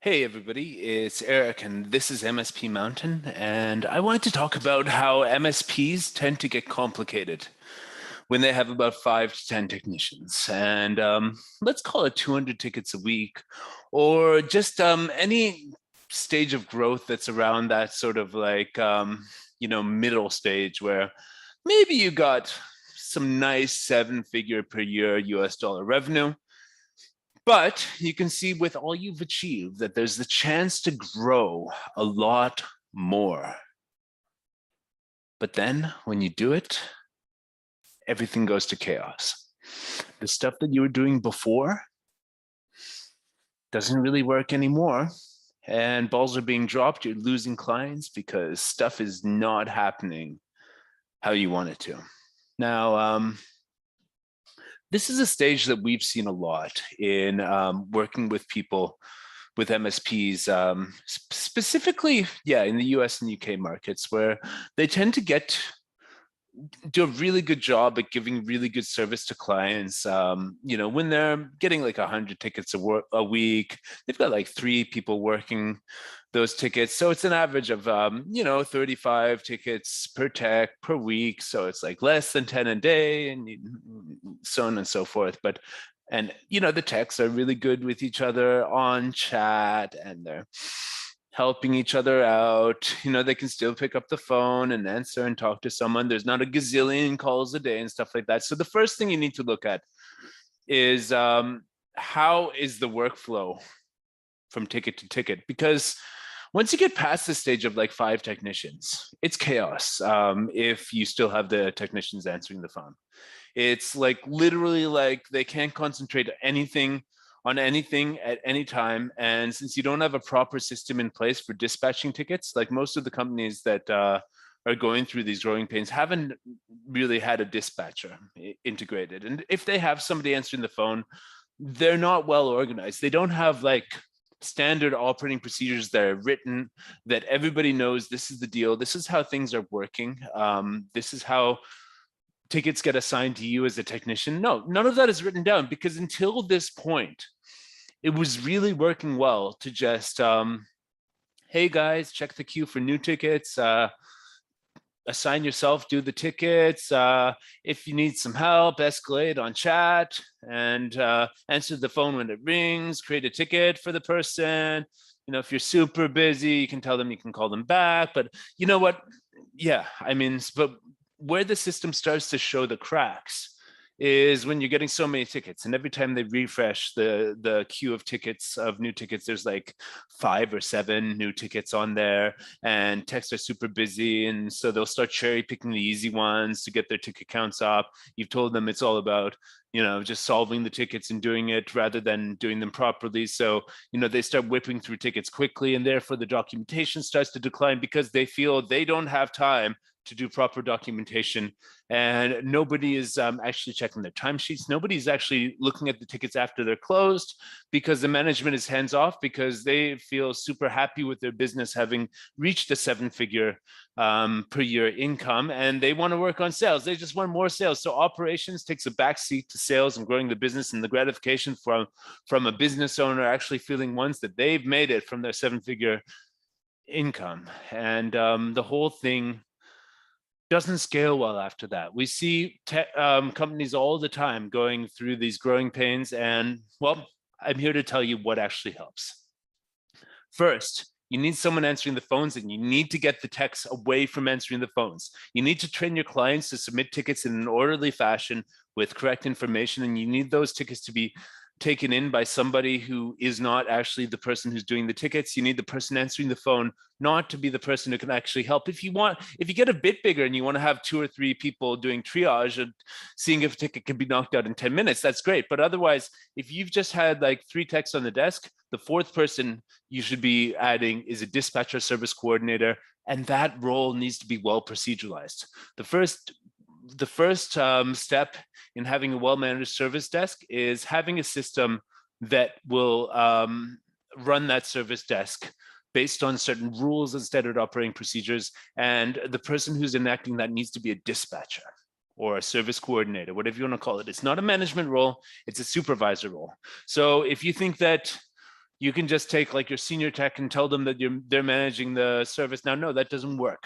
Hey everybody, it's Eric and this is MSP Mountain, and I wanted to talk about how MSPs tend to get complicated when they have about 5 to 10 technicians. And let's call it 200 tickets a week, or just any stage of growth that's around that sort of middle stage where maybe you got some nice 7-figure per year US dollar revenue. But you can see with all you've achieved that there's the chance to grow a lot more. But then when you do it, everything goes to chaos. The stuff that you were doing before doesn't really work anymore. And balls are being dropped. You're losing clients because stuff is not happening how you want it to. Now, this is a stage that we've seen a lot in working with people with MSPs, specifically, in the US and UK markets, where they tend to do a really good job at giving really good service to clients. When they're getting like 100 tickets a week, they've got like 3 people working those tickets. So it's an average of, 35 tickets per tech per week. So it's like less than 10 a day and so on and so forth. And the techs are really good with each other on chat, and they're helping each other out. They can still pick up the phone and answer and talk to someone. There's not a gazillion calls a day and stuff like that. So the first thing you need to look at is how is the workflow from ticket to ticket? Because once you get past the stage of like 5 technicians, it's chaos. If you still have the technicians answering the phone, it's like literally like they can't concentrate on anything at any time. And since you don't have a proper system in place for dispatching tickets, like most of the companies that are going through these growing pains haven't really had a dispatcher integrated. And if they have somebody answering the phone, they're not well organized. They don't have like standard operating procedures that are written, that everybody knows this is the deal, this is how things are working, this is how tickets get assigned to you as a technician. No, none of that is written down, because until this point, it was really working well to just, hey guys, check the queue for new tickets, assign yourself, do the tickets. If you need some help, escalate on chat and answer the phone when it rings, create a ticket for the person. If you're super busy, you can tell them you can call them back. But you know what? Yeah, but where the system starts to show the cracks is when you're getting so many tickets, and every time they refresh the queue of tickets, of new tickets, there's like 5 or 7 new tickets on there, and techs are super busy, and so they'll start cherry picking the easy ones to get their ticket counts up. You've told them it's all about just solving the tickets and doing it rather than doing them properly. So they start whipping through tickets quickly, and therefore the documentation starts to decline because they feel they don't have time to do proper documentation, and nobody is actually checking their timesheets. Nobody's actually looking at the tickets after they're closed, because the management is hands off, because they feel super happy with their business having reached a 7-figure per year income, and they want to work on sales. They just want more sales. So operations takes a backseat to sales and growing the business, and the gratification from a business owner actually feeling once that they've made it from their 7-figure income. And the whole thing doesn't scale well after that. We see companies all the time going through these growing pains, and well, I'm here to tell you what actually helps. First, you need someone answering the phones, and you need to get the techs away from answering the phones. You need to train your clients to submit tickets in an orderly fashion with correct information, and you need those tickets to be taken in by somebody who is not actually the person who's doing the tickets. You need the person answering the phone not to be the person who can actually help. If you get a bit bigger and you want to have 2 or 3 people doing triage and seeing if a ticket can be knocked out in 10 minutes, that's great. But otherwise, if you've just had like 3 techs on the desk, the 4th person you should be adding is a dispatcher service coordinator, and that role needs to be well proceduralized. The first step in having a well-managed service desk is having a system that will run that service desk based on certain rules and standard operating procedures. And the person who's enacting that needs to be a dispatcher or a service coordinator, whatever you want to call it. It's not a management role, it's a supervisor role. So if you think that you can just take like your senior tech and tell them that they're managing the service. Now, no, that doesn't work.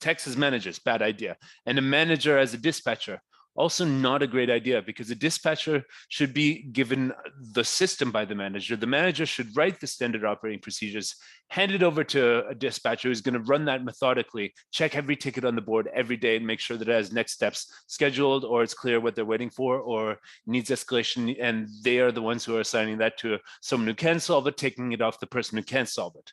Techs as managers, bad idea. And a manager as a dispatcher, also not a great idea, because a dispatcher should be given the system by the manager. The manager should write the standard operating procedures, hand it over to a dispatcher who's going to run that methodically, check every ticket on the board every day and make sure that it has next steps scheduled, or it's clear what they're waiting for, or needs escalation. And they are the ones who are assigning that to someone who can solve it, taking it off the person who can't solve it.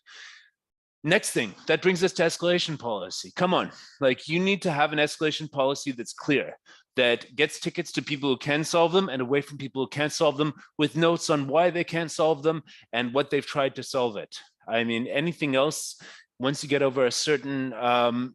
Next thing, that brings us to escalation policy. Come on, like you need to have an escalation policy that's clear, that gets tickets to people who can solve them and away from people who can't solve them, with notes on why they can't solve them and what they've tried to solve it. I mean, anything else, once you get over a certain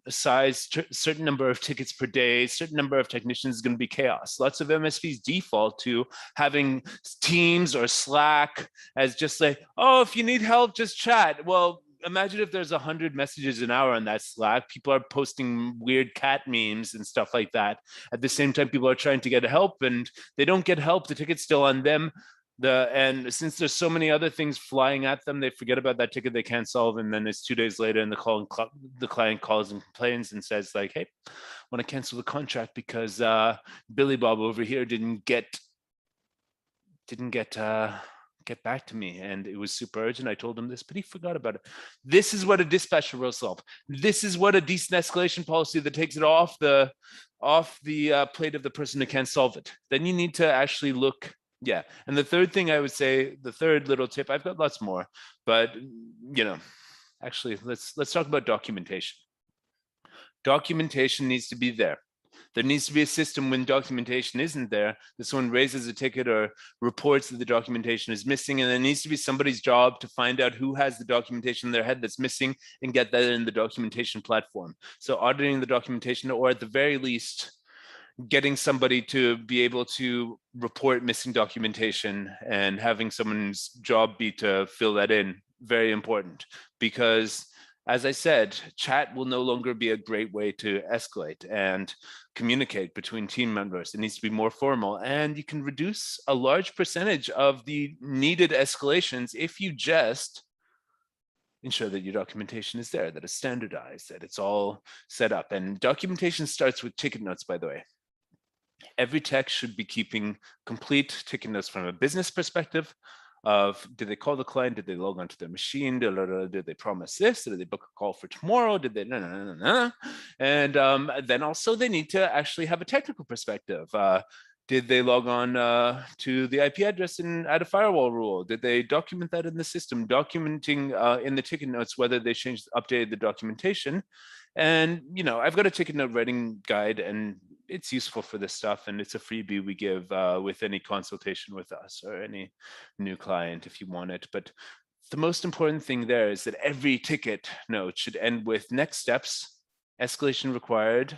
size, certain number of tickets per day, certain number of technicians, is going to be chaos. Lots of MSPs default to having Teams or Slack as just like, oh, if you need help, just chat. Well, imagine if there's 100 messages an hour on that Slack. People are posting weird cat memes and stuff like that. At the same time, people are trying to get help and they don't get help. The ticket's still on them. And since there's so many other things flying at them, they forget about that ticket they can't solve. And then it's 2 days later and the client calls and complains and says like, hey, I want to cancel the contract because Billy Bob over here didn't get back to me, and it was super urgent. I told him this, but he forgot about it. This is what a dispatcher will solve. This is what a decent escalation policy that takes it off the plate of the person who can't solve it. Then you need to actually look. Yeah. And the third thing I would say, the third little tip, I've got lots more, but actually let's talk about documentation. Documentation needs to be there. There needs to be a system when documentation isn't there, that someone raises a ticket or reports that the documentation is missing, and there needs to be somebody's job to find out who has the documentation in their head that's missing and get that in the documentation platform. So auditing the documentation, or at the very least, getting somebody to be able to report missing documentation and having someone's job be to fill that in, very important. Because as I said, chat will no longer be a great way to escalate and communicate between team members. It needs to be more formal, and you can reduce a large percentage of the needed escalations if you just ensure that your documentation is there, that it's standardized, that it's all set up. And documentation starts with ticket notes, by the way. Every tech should be keeping complete ticket notes from a business perspective of, did they call the client? Did they log onto their machine? Did they promise this? Did they book a call for tomorrow? Did they? No. And then also they need to actually have a technical perspective. Did they log on to the IP address and add a firewall rule? Did they document that in the system? Documenting in the ticket notes whether they updated the documentation. And I've got a ticket note writing guide, and it's useful for this stuff, and it's a freebie we give with any consultation with us or any new client if you want it. But the most important thing there is that every ticket note should end with next steps, escalation required,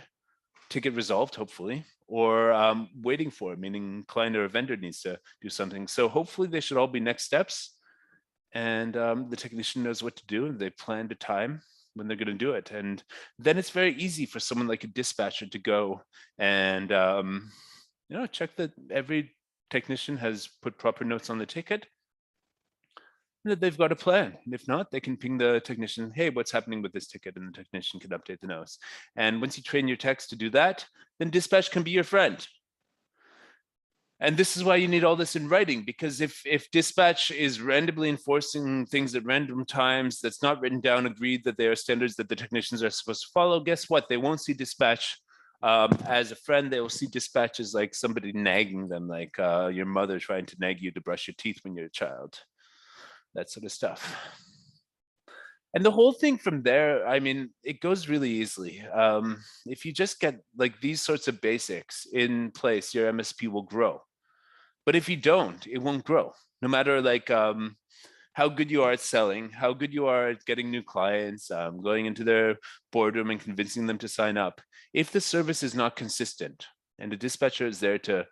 ticket resolved, hopefully, or waiting for, meaning client or vendor needs to do something. So hopefully they should all be next steps, and the technician knows what to do, and they planned a time when they're going to do it. And then it's very easy for someone like a dispatcher to go and check that every technician has put proper notes on the ticket, that they've got a plan. And if not, they can ping the technician, hey, what's happening with this ticket? And the technician can update the notes. And once you train your techs to do that, then dispatch can be your friend. And this is why you need all this in writing, because if dispatch is randomly enforcing things at random times, that's not written down, agreed that they are standards that the technicians are supposed to follow, guess what? They won't see dispatch as a friend. They will see dispatch as like somebody nagging them, like your mother trying to nag you to brush your teeth when you're a child, that sort of stuff. And the whole thing from there, I mean, it goes really easily. If you just get like these sorts of basics in place, your MSP will grow. But if you don't, it won't grow. No matter like how good you are at selling, how good you are at getting new clients, going into their boardroom and convincing them to sign up. If the service is not consistent, and the dispatcher is there to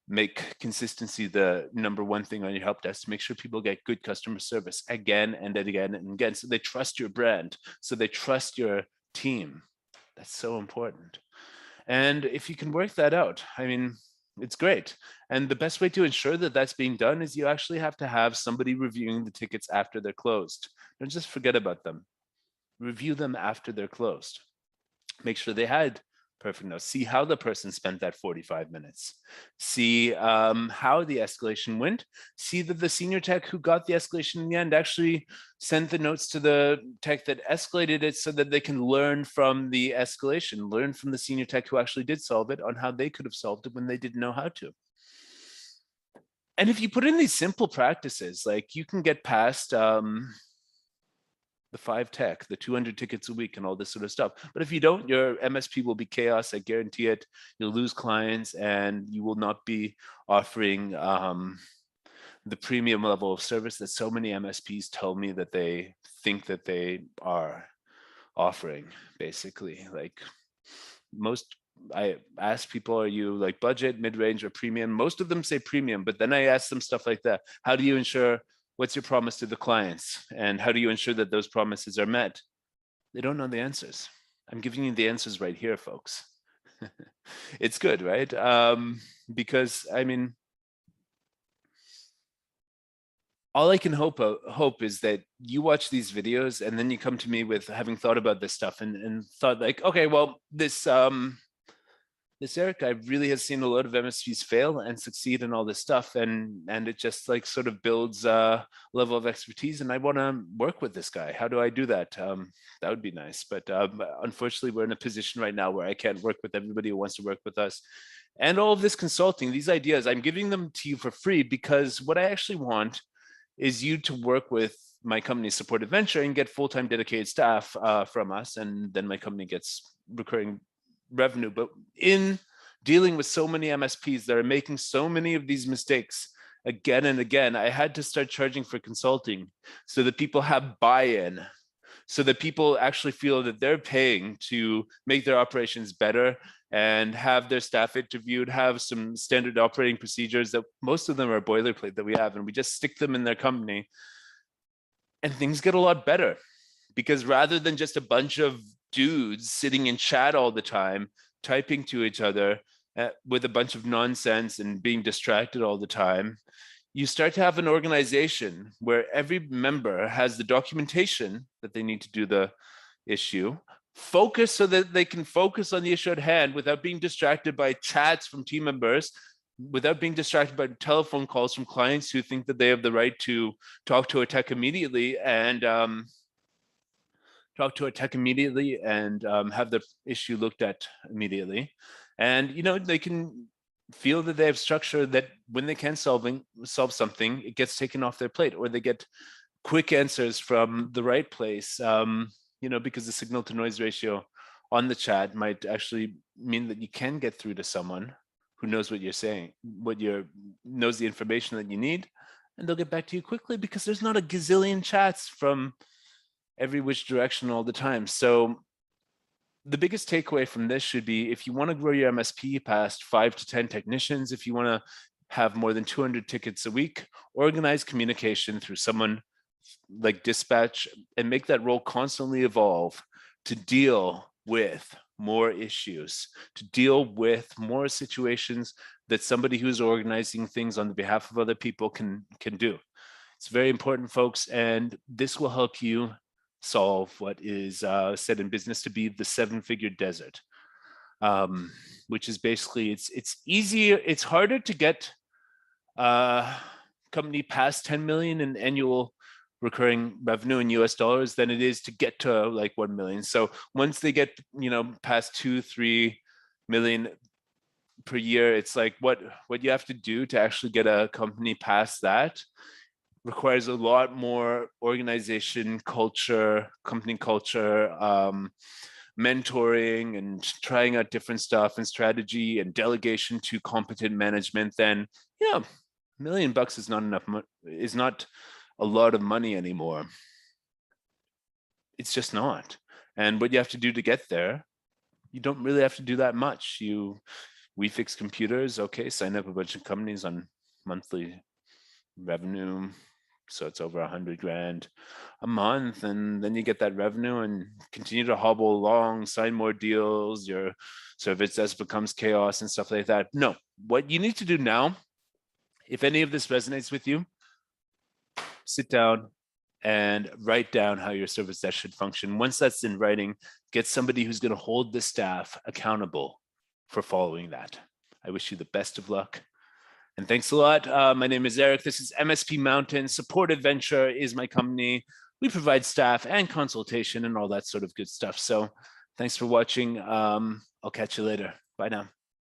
make consistency the number one thing on your help desk, to make sure people get good customer service again and again and again, so they trust your brand, so they trust your team. That's so important. And if you can work that out, I mean, It's great. And the best way to ensure that that's being done is you actually have to have somebody reviewing the tickets after they're closed. Don't just forget about them. Review them after they're closed. Make sure they had perfect notes. See how the person spent that 45 minutes. See how the escalation went. See that the senior tech who got the escalation in the end actually sent the notes to the tech that escalated it so that they can learn from the escalation, learn from the senior tech who actually did solve it on how they could have solved it when they didn't know how to. And if you put in these simple practices, like you can get past the 5 tech, the 200 tickets a week and all this sort of stuff. But if you don't, your MSP will be chaos. I guarantee it. You'll lose clients and you will not be offering the premium level of service that so many MSPs tell me that they think that they are offering, basically. Like most, I ask people, are you like budget, mid-range, or premium? Most of them say premium, but then I ask them stuff like that. How do you ensure, what's your promise to the clients? And how do you ensure that those promises are met? They don't know the answers. I'm giving you the answers right here, folks. It's good, right? Because I mean, all I can hope is that you watch these videos and then you come to me with having thought about this stuff and thought like, okay, well, this Eric guy really has seen a lot of MSPs fail and succeed and all this stuff, and it just like sort of builds a level of expertise. And I want to work with this guy. How do I do that? That would be nice, but unfortunately, we're in a position right now where I can't work with everybody who wants to work with us. And all of this consulting, these ideas, I'm giving them to you for free because what I actually want is you to work with my company's Support Adventure and get full-time dedicated staff from us, and then my company gets recurring revenue. But in dealing with so many MSPs that are making so many of these mistakes again and again, I had to start charging for consulting so that people have buy-in, so that people actually feel that they're paying to make their operations better and have their staff interviewed, have some standard operating procedures that most of them are boilerplate that we have, and we just stick them in their company and things get a lot better. Because rather than just a bunch of dudes sitting in chat all the time, typing to each other with a bunch of nonsense and being distracted all the time, you start to have an organization where every member has the documentation that they need to do the issue, focus so that they can focus on the issue at hand without being distracted by chats from team members, without being distracted by telephone calls from clients who think that they have the right to talk to a tech immediately and have the issue looked at immediately. And, you know, they can feel that they have structure that when they can solve something, it gets taken off their plate, or they get quick answers from the right place, you know, because the signal to noise ratio on the chat might actually mean that you can get through to someone who knows what you're saying, knows the information that you need, and they'll get back to you quickly because there's not a gazillion chats from every which direction all the time. So the biggest takeaway from this should be, if you want to grow your MSP past 5 to 10 technicians, if you want to have more than 200 tickets a week, organize communication through someone like dispatch and make that role constantly evolve to deal with more issues, to deal with more situations that somebody who's organizing things on the behalf of other people can do. It's very important, folks, and this will help you solve what is said in business to be the 7-figure desert, which is basically, it's easier, it's harder to get a company past 10 million in annual recurring revenue in US dollars than it is to get to like 1 million. So once they get, you know, past 2-3 million per year, it's like what you have to do to actually get a company past that requires a lot more organization culture, company culture, mentoring and trying out different stuff and strategy and delegation to competent management. Then, yeah, $1 million is not enough, is not a lot of money anymore. It's just not. And what you have to do to get there, you don't really have to do that much. We fix computers, okay, sign up a bunch of companies on monthly revenue So it's over 100 grand a month, and then you get that revenue and continue to hobble along, sign more deals. Your service desk becomes chaos and stuff like that. No, what you need to do now, if any of this resonates with you, sit down and write down how your service desk should function. Once that's in writing, get somebody who's going to hold the staff accountable for following that. I wish you the best of luck. And thanks a lot. My name is Eric. This is MSP Mountain. Support Adventure is my company. We provide staff and consultation and all that sort of good stuff. So thanks for watching. I'll catch you later. Bye now.